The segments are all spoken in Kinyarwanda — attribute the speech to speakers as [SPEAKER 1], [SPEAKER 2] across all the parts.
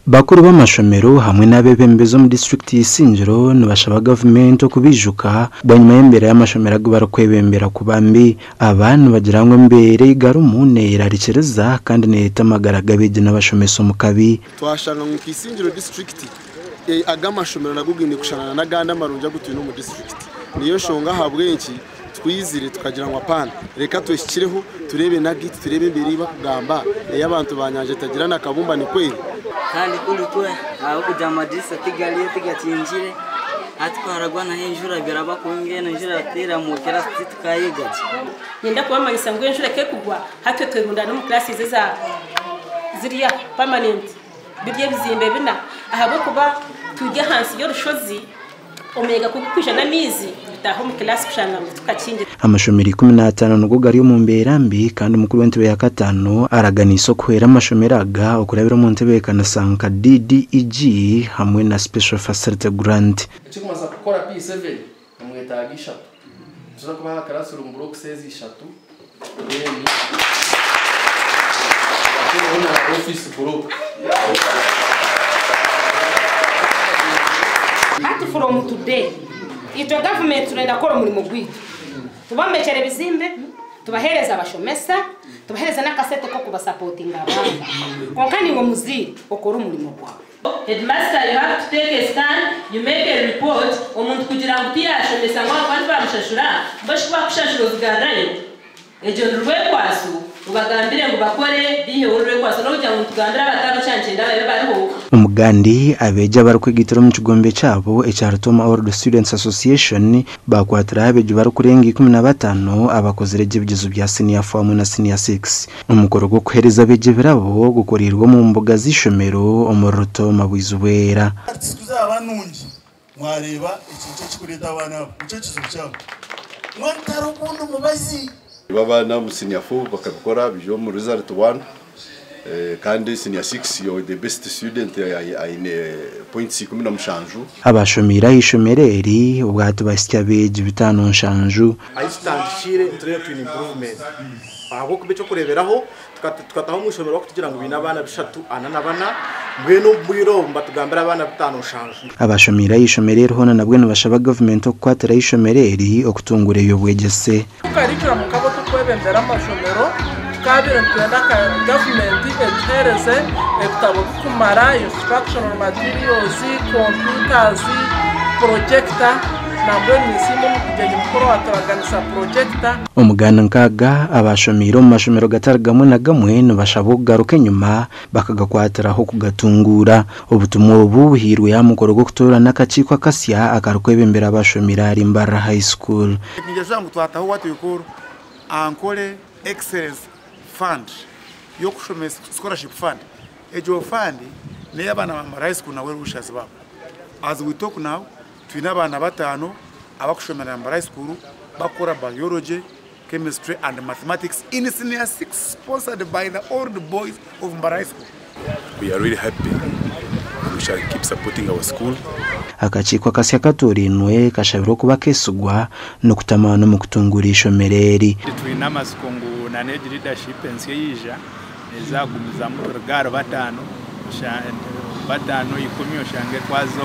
[SPEAKER 1] Bakuru b'amashomero hamwe n'abebembezo mu district y'Isingiro nibashaba government kubijuka banyuma y'embere y'amashomero barakwebembera kubambi abantu bagirangwe mbere garumune irarikereza kandi neta magaraga beje n'abashomeso mukabi
[SPEAKER 2] twashanga mu Kisingiro district agamashomero nagugine kushana na ganda marunja gutuye no mu district niyo shonga habwenki twizire tukagira ngo apana reka twishyireho turebe na giti turebe imbere bakugamba y'abantu banyanje tagirana akabumba ni kweli
[SPEAKER 3] kandi kuri twe aho kujya madisa tigaliye tigatinjire atwaragwa na henjura biraba kungena njira tera mu class tikayigaje
[SPEAKER 4] yenda kuba magisa ngo njura ke kugwa hatwe twirunda no mu classes za ziriya permanent bibye bizimbe bina ahabo kuba tujya hansi yo rushozi omega kukwisha na mizi taho mu class kushanga ngo tukakinje
[SPEAKER 1] amashomeri 15 nugo gari mu mberambi kandi umukuru w'entebe ya katano araganiso kwera amashomeraga okurabira mu ntebe kanasanka DDEG hamwe na special facility grant
[SPEAKER 5] cyikumaza gukora P7 umwetagisha tuza kubaha karasuru mu block 16 yemi office block
[SPEAKER 4] from today ito government turenda kora umurimo gwitu tubamekere bizimbe tubahereza abashomesa tubahereza nakasete ko kubasupportinga abantu konkani ngo muziri okora umurimo kwawe.
[SPEAKER 6] Headmaster, you have to take a stand, you make a report omuntu kugira ngo tiyashomesa ngo abantu bamushashura bashwa kushashura zigarayo ejo rwekwasu ubagambire ngo bakore bihe urwekwasu no kujya mu tugandira bataro cyanje ndabaye bariho
[SPEAKER 1] umugandi abeja barakwigitira mu kigombe cyabo ecyarutoma World Students Association bakwatira abeje barakurenga 15 abakozere bigizo bya senior 4 na senior 6 umukoro go kuhereza abeje birabo gukorirwa mu mboga zishomero omoroto mabwizubera
[SPEAKER 7] tuzabanungi mwareba ikintu cy'kureta abana cyo cyabo mwantaro kundo mubazi
[SPEAKER 2] babana mu senior 4 bakabikora bijo mu result 1 kandi senior 6 yo the best student aine point 10 na mshanju
[SPEAKER 1] abashomira ishomereri ubwato basya beje bitano nshanju
[SPEAKER 8] ayistandishire internet improvement abo kubecho kureberaho tukataho mushomero kugira ngo binabana bishatu ananabana mbweno mbwiromba tugambira abana bitano nshanju
[SPEAKER 1] abashomira ishomereri hona nabwe nabashaba government okwatira ishomereri okutungure yo bwegese
[SPEAKER 5] ukarikira mu kabo tukwebembera amashomero kabira twenda ka government etereze ebitabo kumara instructional materials computers projector nabwo nisimo kujya mukoro ataraganisa projector
[SPEAKER 1] umugana nkaga abashomiro mu mashomero gatargamwe na gamwe nabashabo garuke nyuma bakagakwatiraho kugatungura ubutumwa bubuhirwe ya mukoro go kutora nakacikwa kasya akarukwebembera abashomira ari Mbara High School
[SPEAKER 7] ngejangu twataho watuyikuru ankole excellence fund yo kushomesa scholarship fund ejo fund ne abana ba high school nawe rushazi babo as we talk now twina abana batano abakushomera mu high school bakora biology chemistry and mathematics in senior 6 sponsored by the old boys of Mbara School.
[SPEAKER 2] We are really happy. We shall keep supporting our school.
[SPEAKER 1] akacikwa kasya katorinwe kashabiro kuba kesugwa no kutamana mu kutungurisha mereri
[SPEAKER 9] twina masikongo na need leadership ense yija ezagumiza mu rugaro batano ikomyo shange kwazo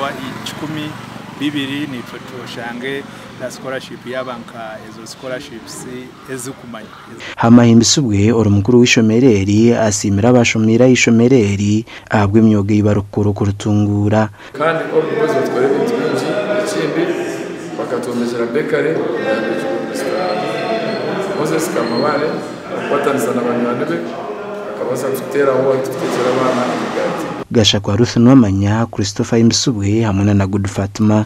[SPEAKER 9] 12 ni foto shange la scholarship yabanka ezo scholarships ezukumanya
[SPEAKER 1] hamahimbisubwe orumukuru w'ishomereri asimira abashomira ishomereri ahabwe imyoga yibarukuru kurutungura
[SPEAKER 5] kandi ordubazo twarebe twinji ikindi bakatomezera bekare Moses Kamabale batanzana abanyandebe akabasa tutera aho tutekera abana
[SPEAKER 1] Gashakwa Ruth Nwamanya Christopher Imbisubwe hamwe na Good Fatima